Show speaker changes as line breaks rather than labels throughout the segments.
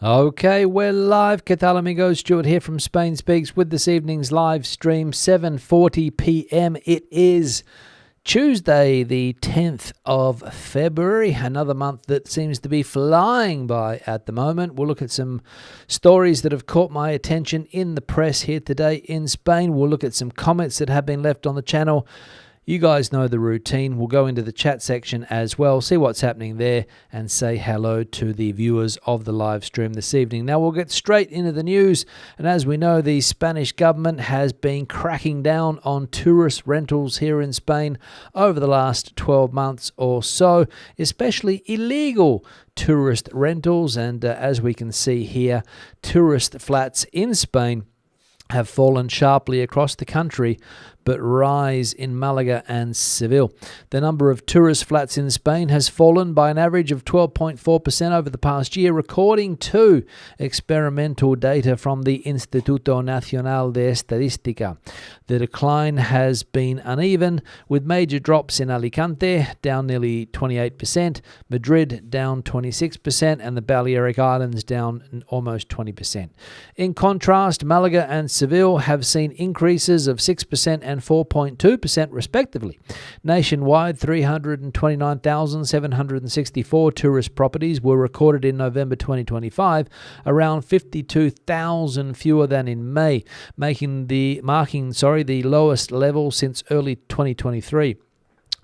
Okay, we're live. ¿Qué tal, amigos? Stuart here from Spain Speaks with this evening's live stream, 7:40 p.m. It is Tuesday, the 10th of February, another month that seems to be flying by at the moment. We'll look at some stories that have caught my attention in the press here today in Spain. We'll look at some comments that have been left on the channel. You guys know the routine. We'll go into the chat section as well, see what's happening there, and say hello to the viewers of the live stream this evening. Now, we'll get straight into the news. And as we know, the Spanish government has been cracking down on tourist rentals here in Spain over the last 12 months or so, especially illegal tourist rentals. And as we can see here, tourist flats in Spain have fallen sharply across the country, but rise in Malaga and Seville. The number of tourist flats in Spain has fallen by an average of 12.4% over the past year, according to experimental data from the Instituto Nacional de Estadística. The decline has been uneven, with major drops in Alicante, down nearly 28%, Madrid down 26%, and the Balearic Islands down almost 20%. In contrast, Malaga and Seville have seen increases of 6% and 4.2% respectively. Nationwide, 329,764 tourist properties were recorded in November 2025, around 52,000 fewer than in May, marking the lowest level since early 2023.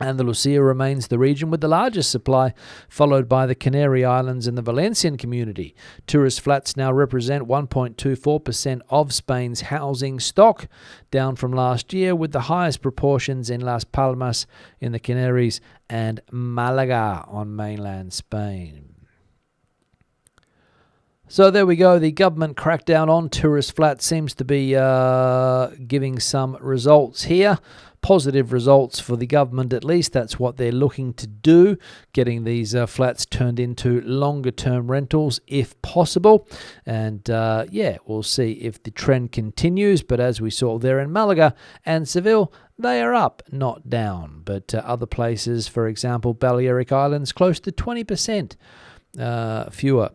Andalusia remains the region with the largest supply, followed by the Canary Islands and the Valencian community. Tourist flats now represent 1.24% of Spain's housing stock, down from last year, with the highest proportions in Las Palmas in the Canaries and Malaga on mainland Spain. So there we go. The government crackdown on tourist flats seems to be giving some results here. Positive results for the government, at least. That's what they're looking to do, getting these flats turned into longer-term rentals if possible. And we'll see if the trend continues. But as we saw there in Malaga and Seville, they are up, not down. But other places, for example, Balearic Islands, close to 20% fewer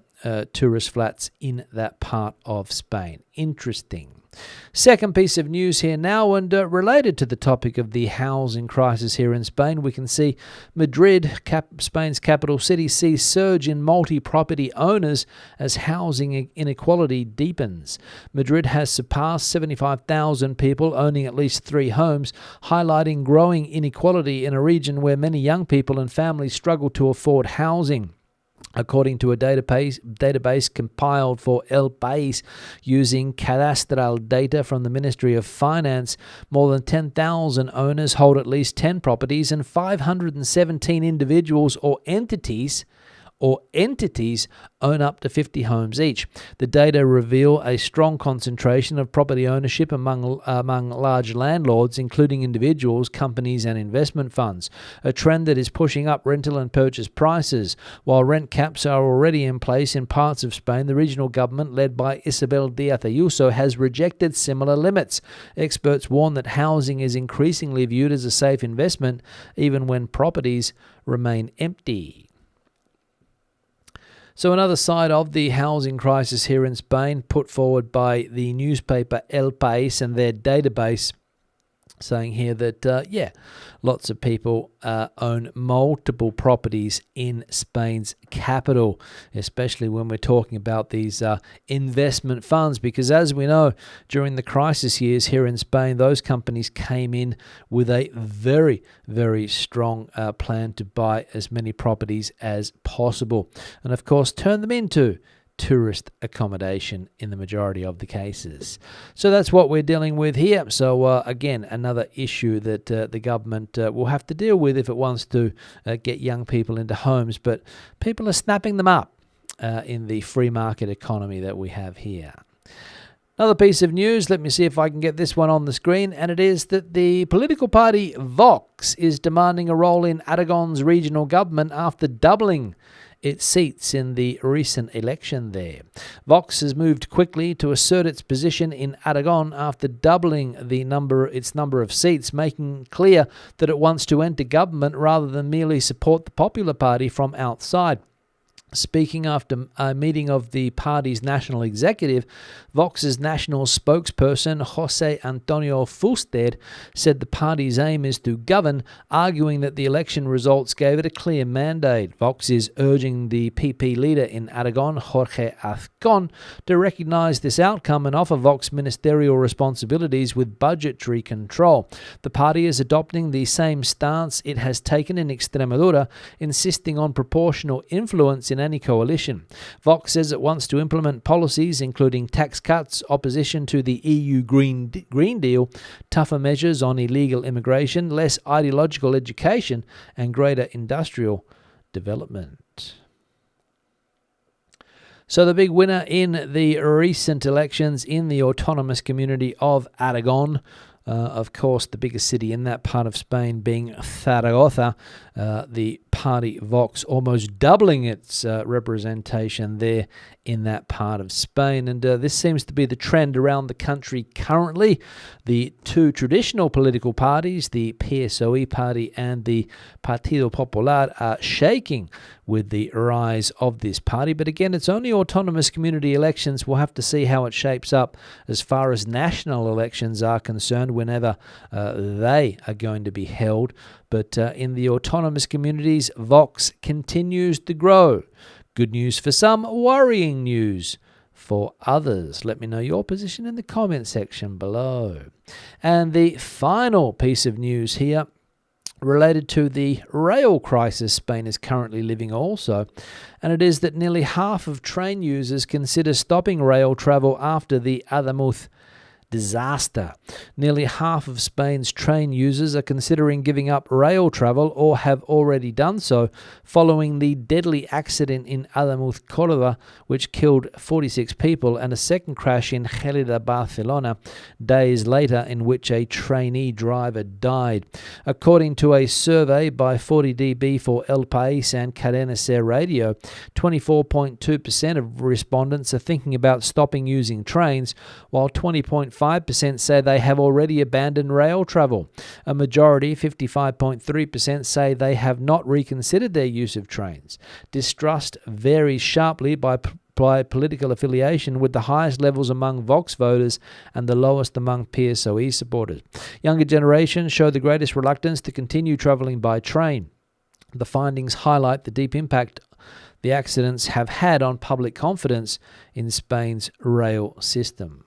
tourist flats in that part of Spain. Interesting. Second piece of news here now, and related to the topic of the housing crisis here in Spain, we can see Madrid, Spain's capital city, sees surge in multi-property owners as housing inequality deepens. Madrid has surpassed 75,000 people owning at least 3 homes, highlighting growing inequality in a region where many young people and families struggle to afford housing. According to a database compiled for El País using cadastral data from the Ministry of Finance, more than 10,000 owners hold at least 10 properties, and 517 individuals or entities own up to 50 homes each. The data reveal a strong concentration of property ownership among large landlords, including individuals, companies, and investment funds, a trend that is pushing up rental and purchase prices. While rent caps are already in place in parts of Spain, the regional government, led by Isabel Díaz Ayuso, has rejected similar limits. Experts warn that housing is increasingly viewed as a safe investment, even when properties remain empty. So another side of the housing crisis here in Spain, put forward by the newspaper El País and their database, saying here that, lots of people own multiple properties in Spain's capital, especially when we're talking about these investment funds, because as we know, during the crisis years here in Spain, those companies came in with a very, very strong plan to buy as many properties as possible, and of course turn them into tourist accommodation in the majority of the cases. So that's what we're dealing with here. So again, another issue that the government will have to deal with if it wants to get young people into homes, but people are snapping them up in the free market economy that we have here. Another piece of news, let me see if I can get this one on the screen, and it is that the political party Vox is demanding a role in Aragon's regional government after doubling its seats in the recent election there. Vox has moved quickly to assert its position in Aragon after doubling its number of seats, making clear that it wants to enter government rather than merely support the Popular Party from outside. Speaking after a meeting of the party's national executive, Vox's national spokesperson, Jose Antonio Fuster, said the party's aim is to govern, arguing that the election results gave it a clear mandate. Vox is urging the PP leader in Aragon, Jorge Azcón, to recognise this outcome and offer Vox ministerial responsibilities with budgetary control. The party is adopting the same stance it has taken in Extremadura, insisting on proportional influence in any coalition. Vox says it wants to implement policies including tax cuts, opposition to the EU Green Deal, tougher measures on illegal immigration, less ideological education, and greater industrial development. So the big winner in the recent elections in the autonomous community of Aragon, of course, the biggest city in that part of Spain being Zaragoza, the party Vox almost doubling its representation there in that part of Spain. And this seems to be the trend around the country currently. The two traditional political parties, the PSOE party and the Partido Popular, are shaking with the rise of this party. But again, it's only autonomous community elections. We'll have to see how it shapes up as far as national elections are concerned whenever they are going to be held. But in the autonomous communities, Vox continues to grow. Good news for some, worrying news for others. Let me know your position in the comment section below. And the final piece of news here related to the rail crisis Spain is currently living also, and it is that nearly half of train users consider stopping rail travel after the Ademuz disaster. Nearly half of Spain's train users are considering giving up rail travel or have already done so following the deadly accident in Ademuz, Córdoba, which killed 46 people, and a second crash in Gelida, Barcelona, days later, in which a trainee driver died. According to a survey by 40dB for El País and Cadena Ser Radio, 24.2% of respondents are thinking about stopping using trains, while 20.5% say they have already abandoned rail travel. A majority, 55.3%, say they have not reconsidered their use of trains. Distrust varies sharply by political affiliation, with the highest levels among Vox voters and the lowest among PSOE supporters. Younger generations show the greatest reluctance to continue travelling by train. The findings highlight the deep impact the accidents have had on public confidence in Spain's rail system.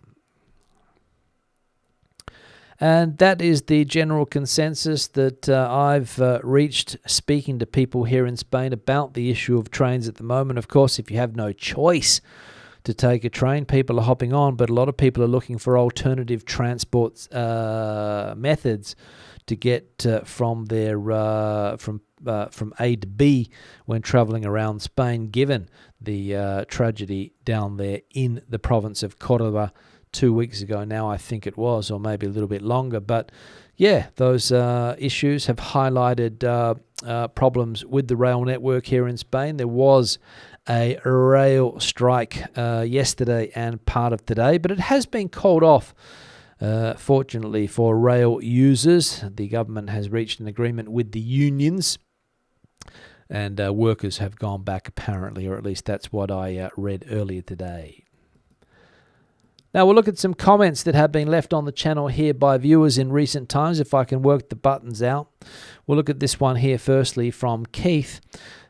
And that is the general consensus that I've reached speaking to people here in Spain about the issue of trains at the moment. Of course, if you have no choice to take a train, people are hopping on, but a lot of people are looking for alternative transport methods to get from A to B when travelling around Spain, given the tragedy down there in the province of Córdoba 2 weeks ago now, I think it was, or maybe a little bit longer. But yeah, those issues have highlighted problems with the rail network here in Spain. There was a rail strike yesterday and part of today, but it has been called off. Fortunately for rail users, the government has reached an agreement with the unions, and workers have gone back apparently, or at least that's what I read earlier today. Now we'll look at some comments that have been left on the channel here by viewers in recent times, if I can work the buttons out. We'll look at this one here firstly from Keith.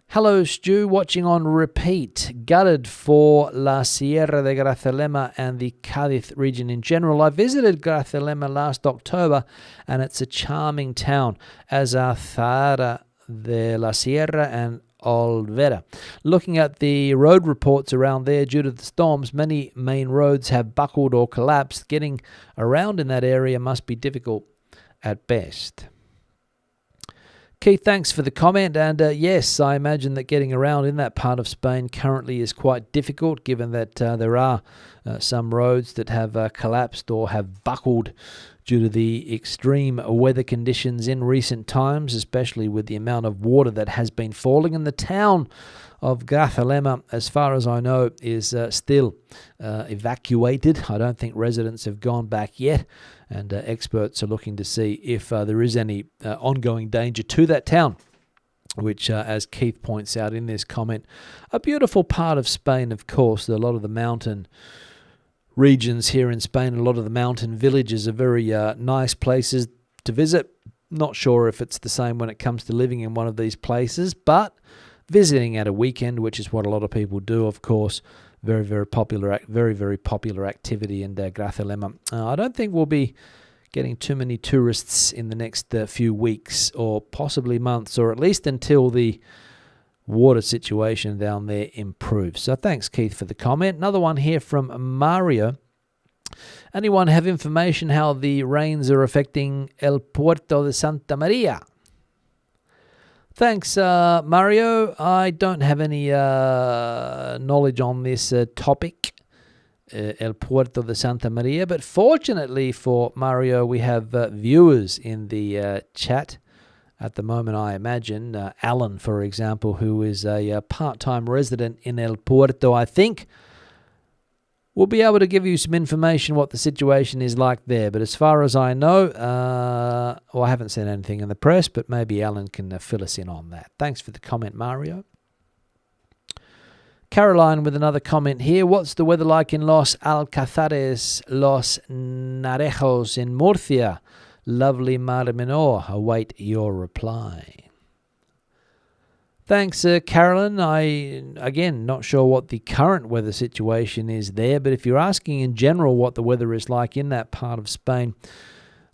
Hello Stu, watching on repeat. Gutted for La Sierra de Grazalema and the Cádiz region in general. I visited Grazalema last October and it's a charming town, as are Zahara de la Sierra and Olvera. Looking at the road reports around there, due to the storms, many main roads have buckled or collapsed. Getting around in that area must be difficult at best. Keith, thanks for the comment, and yes, I imagine that getting around in that part of Spain currently is quite difficult, given that there are some roads that have collapsed or have buckled due to the extreme weather conditions in recent times, especially with the amount of water that has been falling. And the town of Grazalema, as far as I know, is still evacuated. I don't think residents have gone back yet, and experts are looking to see if there is any ongoing danger to that town. which, as Keith points out in this comment, a beautiful part of Spain, of course. A lot of the mountain regions here in Spain, a lot of the mountain villages are very nice places to visit. Not sure if it's the same when it comes to living in one of these places, but visiting at a weekend, which is what a lot of people do, of course, very, very popular activity in Grazalema. I don't think we'll be getting too many tourists in the next few weeks or possibly months, or at least until the water situation down there improves. So thanks, Keith, for the comment. Another one here from Mario. Anyone have information how the rains are affecting El Puerto de Santa Maria? Thanks, Mario. I don't have any knowledge on this topic, El Puerto de Santa Maria, but fortunately for Mario, we have viewers in the chat at the moment, I imagine. Alan, for example, who is a part-time resident in El Puerto, I think, will be able to give you some information what the situation is like there. But as far as I know, I haven't seen anything in the press, but maybe Alan can fill us in on that. Thanks for the comment, Mario. Caroline with another comment here. What's the weather like in Los Alcázares, Los Narejos in Murcia? Lovely Mar Menor. Await your reply. Thanks, Carolyn. Again, not sure what the current weather situation is there, but if you're asking in general what the weather is like in that part of Spain,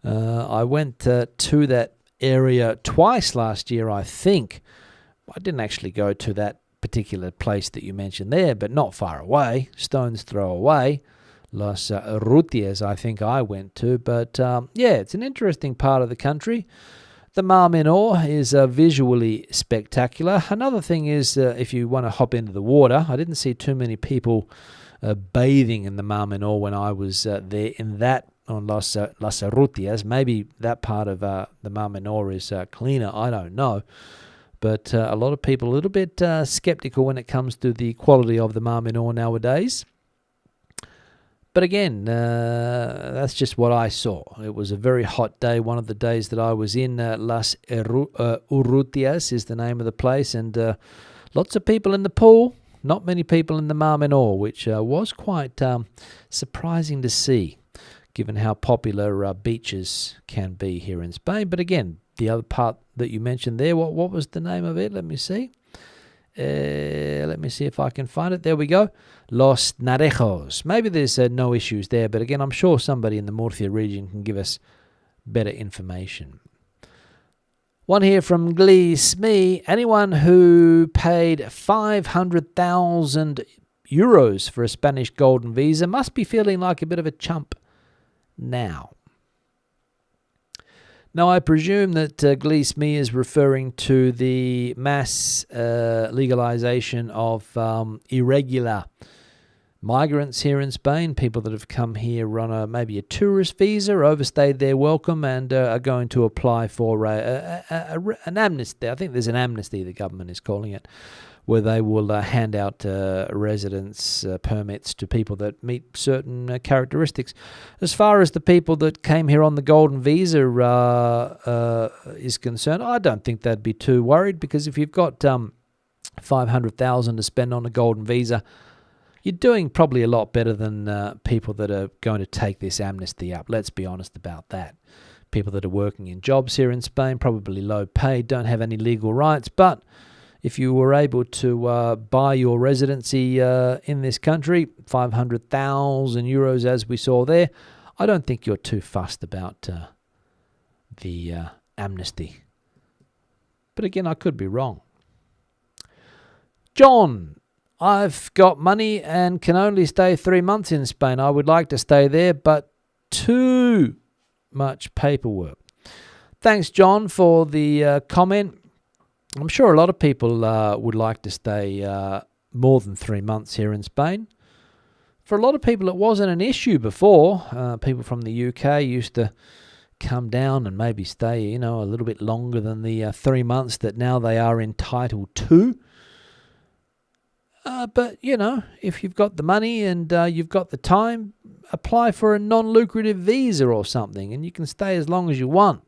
I went to that area twice last year, I think. I didn't actually go to that particular place that you mentioned there, but not far away, stone's throw away. Las Urrutias, I think I went to, but yeah, it's an interesting part of the country. The Mar Menor is visually spectacular. Another thing is, if you want to hop into the water, I didn't see too many people bathing in the Mar Menor when I was there in that, on Las Urrutias. Maybe that part of the Mar Menor is cleaner, I don't know. But a lot of people a little bit skeptical when it comes to the quality of the Mar Menor nowadays. But again, that's just what I saw. It was a very hot day. One of the days that I was in Las Urrutias is the name of the place, and lots of people in the pool, not many people in the Mar Menor, which was quite surprising to see, given how popular beaches can be here in Spain. But again, the other part that you mentioned there, what was the name of it? Let me see. Let me see if I can find it. There we go. Los Narejos. Maybe there's no issues there, but again, I'm sure somebody in the Murcia region can give us better information. One here from Glee Smee. Anyone who paid 500,000 euros for a Spanish golden visa must be feeling like a bit of a chump now. Now, I presume that Glee Smee is referring to the mass legalization of irregular migrants here in Spain, people that have come here on maybe a tourist visa, overstayed their welcome, and are going to apply for an amnesty. I think there's an amnesty, the government is calling it, where they will hand out residence permits to people that meet certain characteristics. As far as the people that came here on the golden visa is concerned, I don't think they'd be too worried, because if you've got 500,000 to spend on a golden visa, you're doing probably a lot better than people that are going to take this amnesty up. Let's be honest about that. People that are working in jobs here in Spain, probably low paid, don't have any legal rights, but if you were able to buy your residency in this country, 500,000 euros as we saw there, I don't think you're too fussed about the amnesty. But again, I could be wrong. John, I've got money and can only stay 3 months in Spain. I would like to stay there, but too much paperwork. Thanks, John, for the comment. I'm sure a lot of people would like to stay more than 3 months here in Spain. For a lot of people, it wasn't an issue before. People from the UK used to come down and maybe stay, a little bit longer than the 3 months that now they are entitled to. But, if you've got the money and you've got the time, apply for a non-lucrative visa or something, and you can stay as long as you want.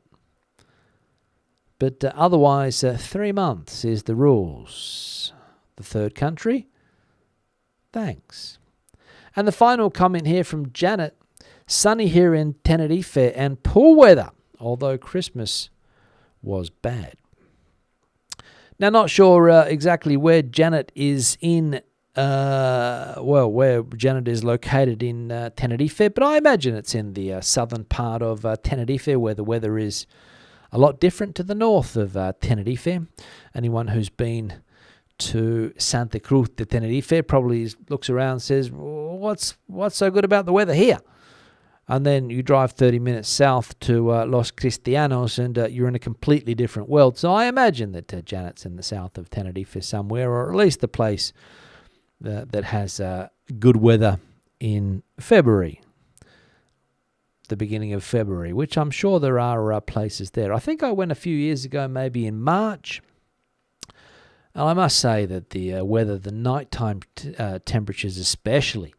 but otherwise 3 months is the rules. The third country? Thanks. And the final comment here from Janet. Sunny here in Tenerife and poor weather, although Christmas was bad. Now, not sure exactly where Janet is in, where Janet is located in Tenerife, but I imagine it's in the southern part of Tenerife, where the weather is a lot different to the north of Tenerife. Anyone who's been to Santa Cruz de Tenerife probably looks around and says, what's so good about the weather here? And then you drive 30 minutes south to Los Cristianos and you're in a completely different world. So I imagine that Janet's in the south of Tenerife somewhere, or at least the place that has good weather in February, the beginning of February, which I'm sure there are places there. I think I went a few years ago, maybe in March. And I must say that the weather, the nighttime temperatures especially,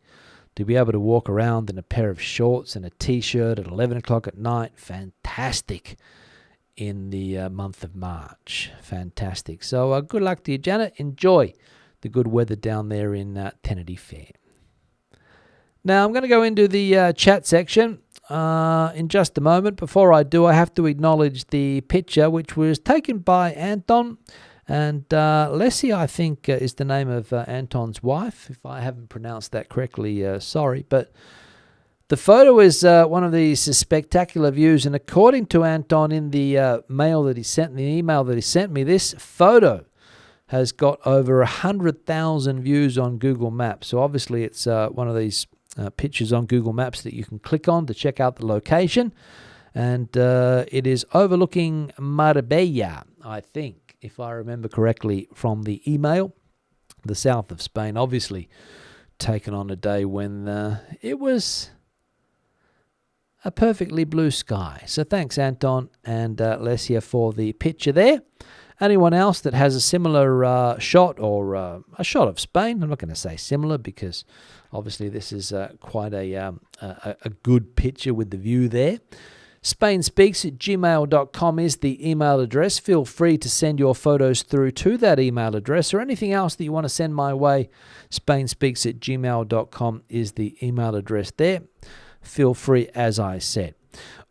to be able to walk around in a pair of shorts and a T-shirt at 11 o'clock at night, fantastic in the month of March. Fantastic. So good luck to you, Janet. Enjoy the good weather down there in Tenerife. Now, I'm going to go into the chat section in just a moment. Before I do, I have to acknowledge the picture, which was taken by Anton. And Leslie, I think, is the name of Anton's wife. If I haven't pronounced that correctly, sorry. But the photo is one of these spectacular views. And according to Anton, in the email that he sent me, this photo has got over 100,000 views on Google Maps. So obviously it's one of these pictures on Google Maps that you can click on to check out the location. And it is overlooking Marbella, I think, if I remember correctly from the email, the south of Spain, obviously taken on a day when it was a perfectly blue sky. So thanks, Anton and Lesia, for the picture there. Anyone else that has a similar shot or a shot of Spain? I'm not going to say similar because obviously this is quite a good picture with the view there. SpainSpeaks@gmail.com is the email address. Feel free to send your photos through to that email address, or anything else that you want to send my way. SpainSpeaks@gmail.com is the email address there. Feel free, as I said.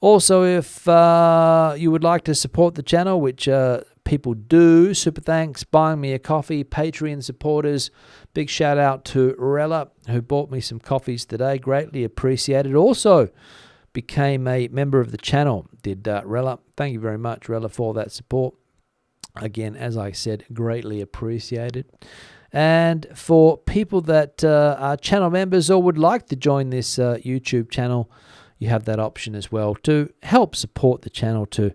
Also, if you would like to support the channel, which people do, super thanks, buying me a coffee, Patreon supporters. Big shout out to Rella, who bought me some coffees today. Greatly appreciated. Also, became a member of the channel, did Rella. Thank you very much, Rella, for that support. Again, as I said, greatly appreciated. And for people that are channel members or would like to join this YouTube channel, you have that option as well to help support the channel, to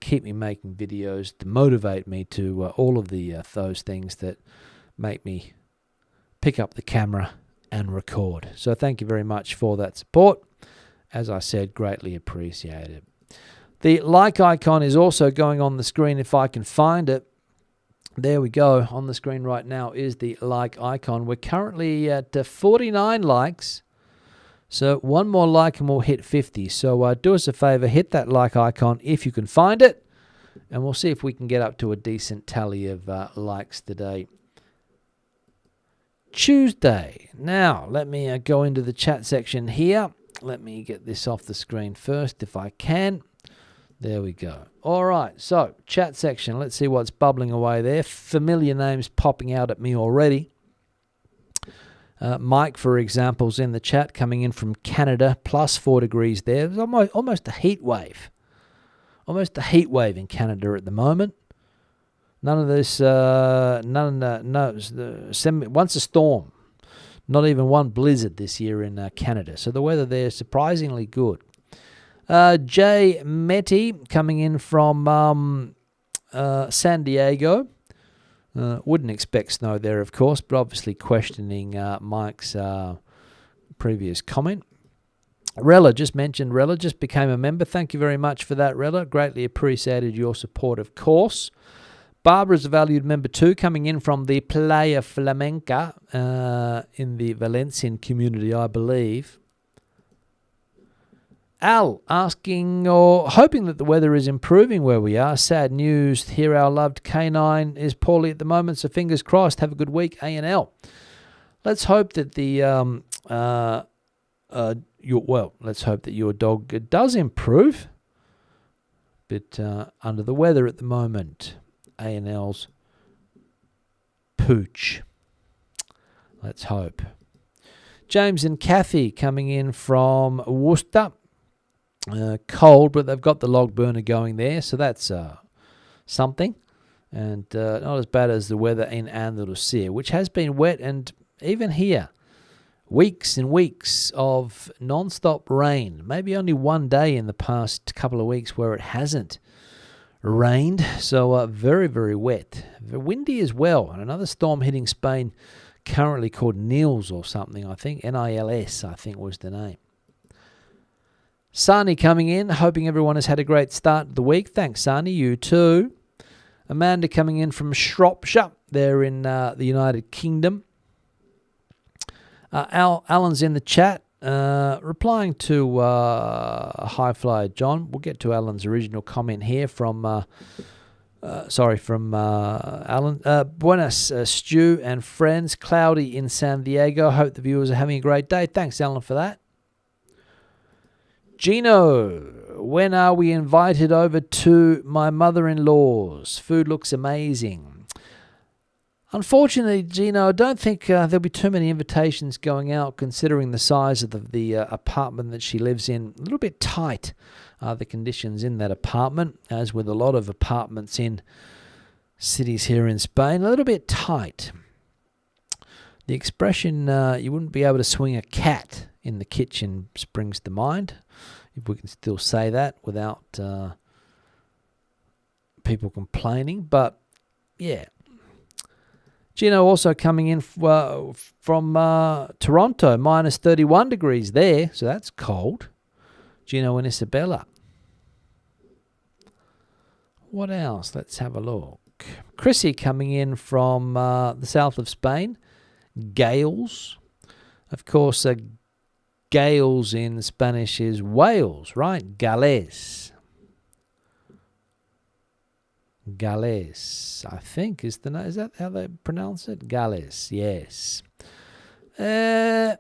keep me making videos, to motivate me to all of the those things that make me pick up the camera and record. So thank you very much for that support. As I said, greatly appreciated. The like icon is also going on the screen if I can find it. There we go. On the screen right now is the like icon. We're currently at 49 likes. So one more like and we'll hit 50. So do us a favor, hit that like icon if you can find it. And we'll see if we can get up to a decent tally of likes today. Tuesday. Now, let me go into the chat section here. Let me get this off the screen first if I can. There we go. All right, so chat section. Let's see what's bubbling away there. Familiar names popping out at me already. Mike, for example, is in the chat, coming in from Canada, plus 4 degrees there. It's almost a heat wave. Almost a heat wave in Canada at the moment. None of this, once a storm. Not even one blizzard this year in Canada. So the weather there is surprisingly good. Jay Meti coming in from San Diego. Wouldn't expect snow there, of course, but obviously questioning Mike's previous comment. Rella, just mentioned Rella, just became a member. Thank you very much for that, Rella. Greatly appreciated your support, of course. Barbara's a valued member too, coming in from the Playa Flamenca in the Valencian community, I believe. Al asking or hoping that the weather is improving where we are. Sad news here. Our loved canine is poorly at the moment, so fingers crossed. Have a good week, A&L. Let's hope that let's hope that your dog does improve. Bit under the weather at the moment. A&L's pooch. Let's hope. James and Kathy coming in from Worcester. Cold, but they've got the log burner going there, so that's something. And not as bad as the weather in Andalusia, which has been wet, and even here, weeks and weeks of non-stop rain. Maybe only one day in the past couple of weeks where it hasn't rained, so very, very wet. Windy as well, and another storm hitting Spain currently called Nils or something, I think. Nils, I think was the name. Sani coming in, hoping everyone has had a great start to the week. Thanks, Sani. You too. Amanda coming in from Shropshire, there in the United Kingdom. Alan's in the chat, replying to High Flyer John. We'll get to Alan's original comment here from Alan. Buenas, Stu and friends. Cloudy in San Diego. Hope the viewers are having a great day. Thanks, Alan, for that. Gino, when are we invited over to my mother-in-law's? Food looks amazing. Unfortunately, Gino, I don't think there'll be too many invitations going out considering the size of the apartment that she lives in. A little bit tight are the conditions in that apartment, as with a lot of apartments in cities here in Spain. A little bit tight. The expression, you wouldn't be able to swing a cat in the kitchen springs to mind, if we can still say that without people complaining. But, yeah. Gino also coming in from Toronto, minus 31 degrees there, so that's cold. Gino and Isabella. What else? Let's have a look. Chrissy coming in from the south of Spain. Gales. Of course, Gales in Spanish is Wales, right? Gales. Gales, I think is that how they pronounce it? Gales, yes. The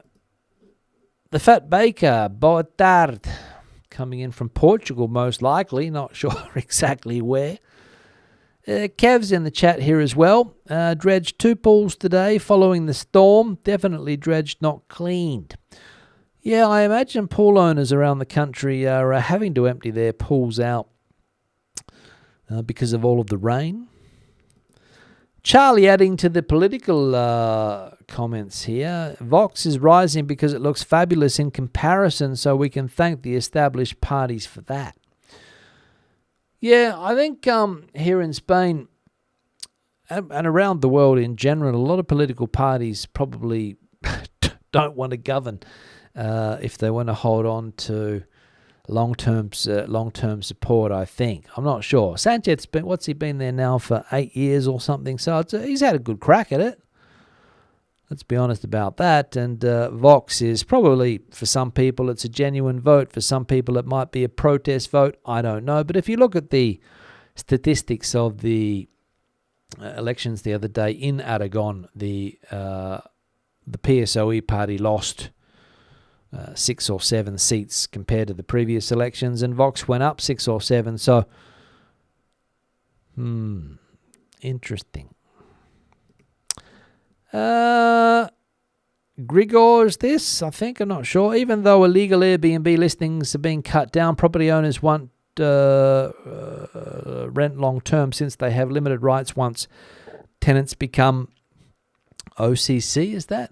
Fat Baker, boa tarde, coming in from Portugal, most likely. Not sure exactly where. Kev's in the chat here as well. Dredged 2 pools today following the storm. Definitely dredged, not cleaned. Yeah, I imagine pool owners around the country are having to empty their pools out because of all of the rain. Charlie adding to the political comments here. Vox is rising because it looks fabulous in comparison, so we can thank the established parties for that. Yeah, I think here in Spain and around the world in general, a lot of political parties probably don't want to govern if they want to hold on to long-term support, I think. I'm not sure. Sanchez, what's he been there now for 8 years or something? So he's had a good crack at it. Let's be honest about that. And Vox is probably, for some people, it's a genuine vote. For some people, it might be a protest vote. I don't know. But if you look at the statistics of the elections the other day in Aragon, the PSOE party lost 6 or 7 seats compared to the previous elections, and Vox went up 6 or 7. So, interesting. Grigor's this, I think, I'm not sure. Even though illegal Airbnb listings are being cut down, property owners want rent long term since they have limited rights once tenants become OCC, is that?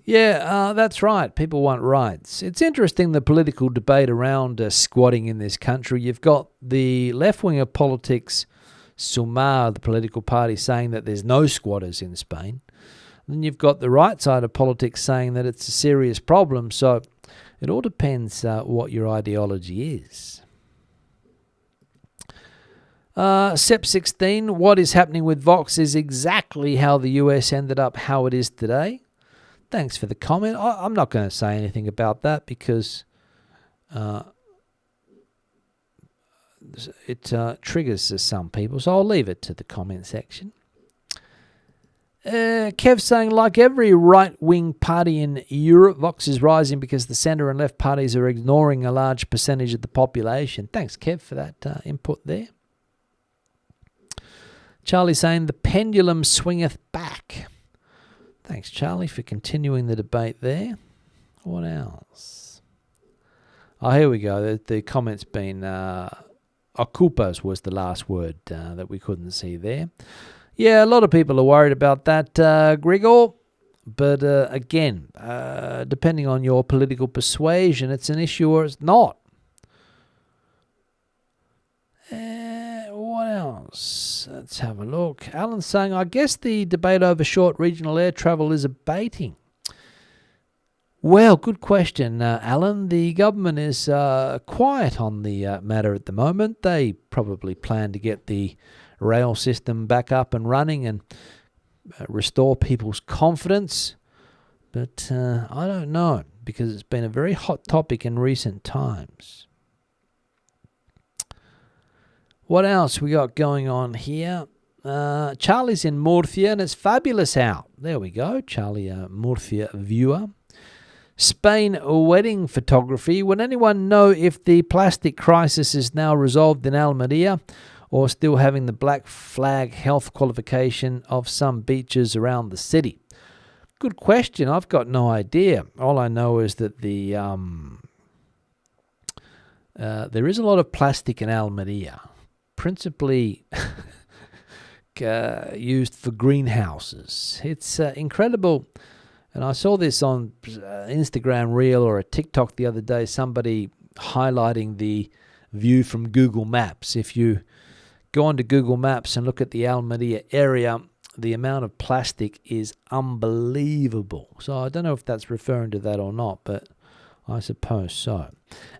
Yeah, that's right. People want rights. It's interesting, the political debate around squatting in this country. You've got the left wing of politics, Sumar, the political party, saying that there's no squatters in Spain. Then you've got the right side of politics saying that it's a serious problem. So it all depends what your ideology is. SEP16, what is happening with Vox is exactly how the US ended up how it is today. Thanks for the comment. I'm not going to say anything about that because it triggers some people, so I'll leave it to the comment section. Kev saying, like every right-wing party in Europe, Vox is rising because the centre and left parties are ignoring a large percentage of the population. Thanks, Kev, for that input there. Charlie saying, the pendulum swingeth back. Thanks, Charlie, for continuing the debate there. What else? Oh, here we go. The comment's been... Okupas was the last word that we couldn't see there. Yeah, a lot of people are worried about that, Grigor. But again, depending on your political persuasion, it's an issue or it's not. What else? Let's have a look. Alan's saying, I guess the debate over short regional air travel is abating. Well, good question, Alan. The government is quiet on the matter at the moment. They probably plan to get the rail system back up and running and restore people's confidence. But I don't know, because it's been a very hot topic in recent times. What else we got going on here? Charlie's in Murcia and it's fabulous out. There we go, Charlie, Murcia viewer. Spain wedding photography. Would anyone know if the plastic crisis is now resolved in Almeria or still having the black flag health qualification of some beaches around the city? Good question. I've got no idea. All I know is that there is a lot of plastic in Almeria, principally used for greenhouses. It's incredible. And I saw this on Instagram Reel or a TikTok the other day, somebody highlighting the view from Google Maps. If you go onto Google Maps and look at the Almeria area, the amount of plastic is unbelievable. So I don't know if that's referring to that or not, but I suppose so.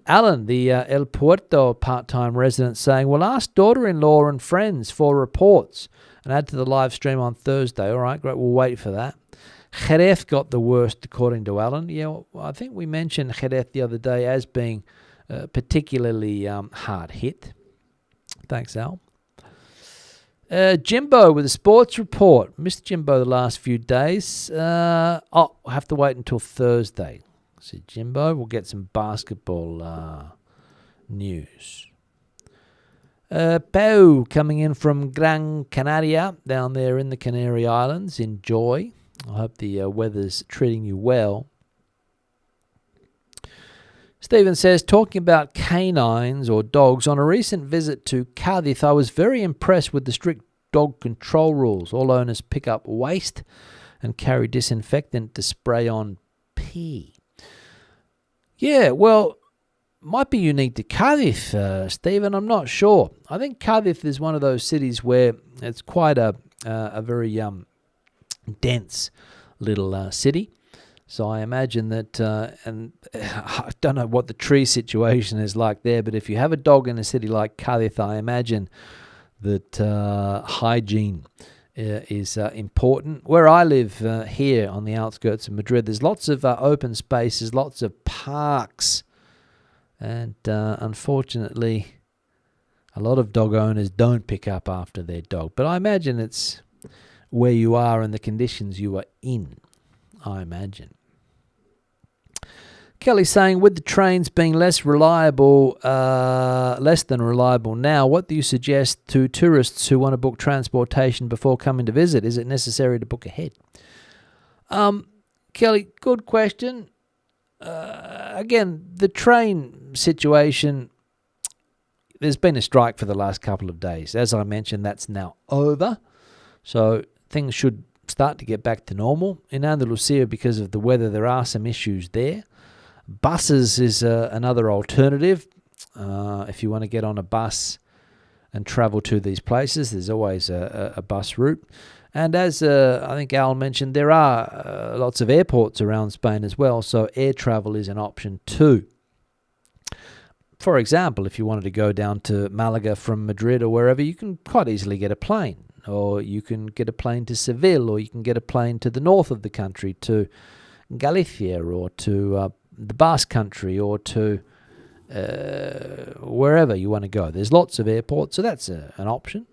Alan, the El Puerto part-time resident, saying, well, ask daughter-in-law and friends for reports and add to the live stream on Thursday. All right, great. We'll wait for that. Jerez got the worst, according to Alan. Yeah, well, I think we mentioned Jerez the other day as being particularly hard hit. Thanks, Al. Jimbo with a sports report. Missed Jimbo the last few days. I'll have to wait until Thursday. So Jimbo, we'll get some basketball news. Pau coming in from Gran Canaria, down there in the Canary Islands. Enjoy. I hope the weather's treating you well. Stephen says, talking about canines or dogs, on a recent visit to Cardiff, I was very impressed with the strict dog control rules. All owners pick up waste and carry disinfectant to spray on pee. Yeah, well, might be unique to Cardiff, Stephen. I'm not sure. I think Cardiff is one of those cities where it's quite a very dense little city. So I imagine that, and I don't know what the tree situation is like there, but if you have a dog in a city like Cardiff, I imagine that hygiene is important. Where I live here on the outskirts of Madrid, there's lots of open spaces, lots of parks, and unfortunately, a lot of dog owners don't pick up after their dog. But I imagine it's where you are and the conditions you are in, I imagine. Kelly saying, with the trains being less than reliable now, what do you suggest to tourists who want to book transportation before coming to visit? Is it necessary to book ahead? Kelly, good question. Again, the train situation, there's been a strike for the last couple of days. As I mentioned, that's now over. So things should start to get back to normal. In Andalusia, because of the weather, there are some issues there. Buses is another alternative. If you want to get on a bus and travel to these places, there's always a bus route. And as I think Al mentioned, there are lots of airports around Spain as well, so air travel is an option too. For example, if you wanted to go down to Malaga from Madrid or wherever, you can quite easily get a plane, or you can get a plane to Seville, or you can get a plane to the north of the country, to Galicia, or to the Basque Country, or to wherever you want to go. There's lots of airports, so that's an option.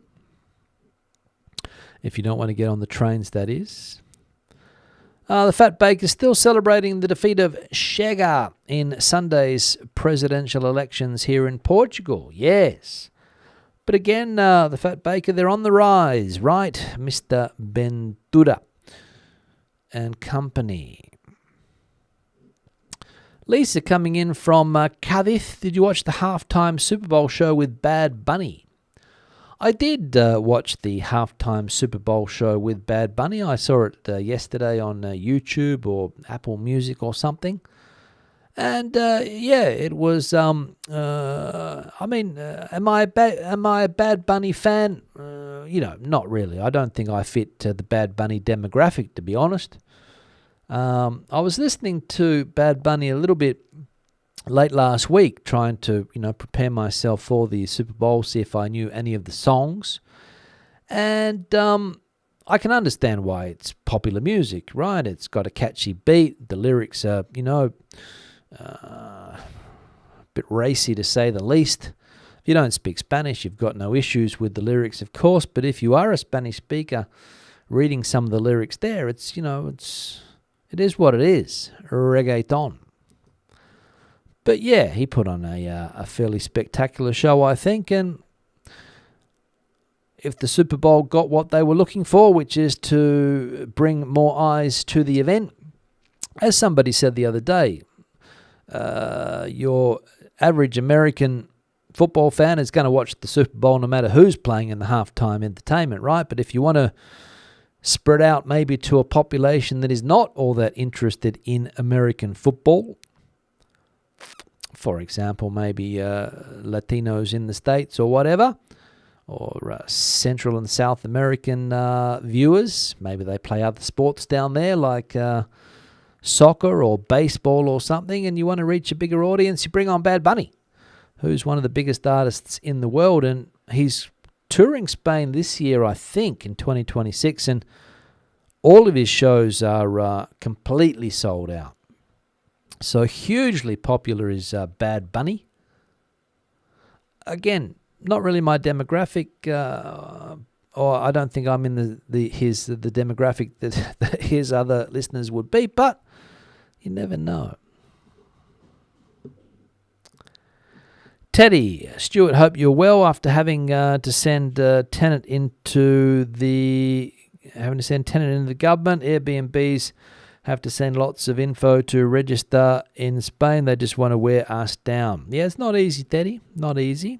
If you don't want to get on the trains, that is. The Fat Baker's still celebrating the defeat of Chega in Sunday's presidential elections here in Portugal. Yes. But again, the Fat Baker, they're on the rise, right? Mr. Ventura and company. Lisa coming in from Cádiz. Did you watch the halftime Super Bowl show with Bad Bunny? I did watch the halftime Super Bowl show with Bad Bunny. I saw it yesterday on YouTube or Apple Music or something. And it was. Am I a Bad Bunny fan? Not really. I don't think I fit the Bad Bunny demographic, to be honest. I was listening to Bad Bunny a little bit late last week, trying to prepare myself for the Super Bowl, see if I knew any of the songs, and I can understand why it's popular music, right? It's got a catchy beat. The lyrics are, a bit racy to say the least. If you don't speak Spanish, you've got no issues with the lyrics, of course. But if you are a Spanish speaker, reading some of the lyrics there, it is what it is. Reggaeton. But yeah, he put on a fairly spectacular show, I think. And if the Super Bowl got what they were looking for, which is to bring more eyes to the event, as somebody said the other day, your average American football fan is going to watch the Super Bowl no matter who's playing in the halftime entertainment, right? But if you want to spread out maybe to a population that is not all that interested in American football, for example, maybe Latinos in the States or whatever, or Central and South American viewers, maybe they play other sports down there like soccer or baseball or something, and you want to reach a bigger audience, you bring on Bad Bunny, who's one of the biggest artists in the world, and he's touring Spain this year, I think, in 2026, and all of his shows are completely sold out. So hugely popular is Bad Bunny. Again, not really my demographic, or I don't think I'm in the demographic that his other listeners would be, but you never know. Teddy, Stuart, hope you're well after having to send tenant into the government. Airbnbs have to send lots of info to register in Spain. They just want to wear us down. Yeah, it's not easy, Teddy. Not easy.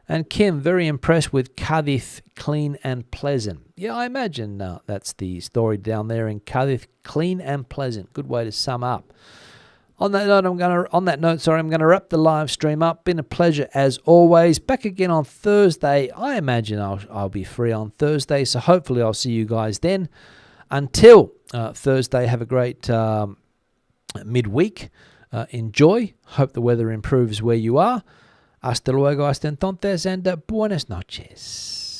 And Kim, very impressed with Cádiz, clean and pleasant. Yeah, I imagine that's the story down there in Cádiz, clean and pleasant. Good way to sum up. On that note, I'm going to wrap the live stream up. Been a pleasure as always. Back again on Thursday. I imagine I'll be free on Thursday, so hopefully I'll see you guys then. Until Thursday, have a great midweek. Enjoy. Hope the weather improves where you are. Hasta luego, hasta entonces, and buenas noches.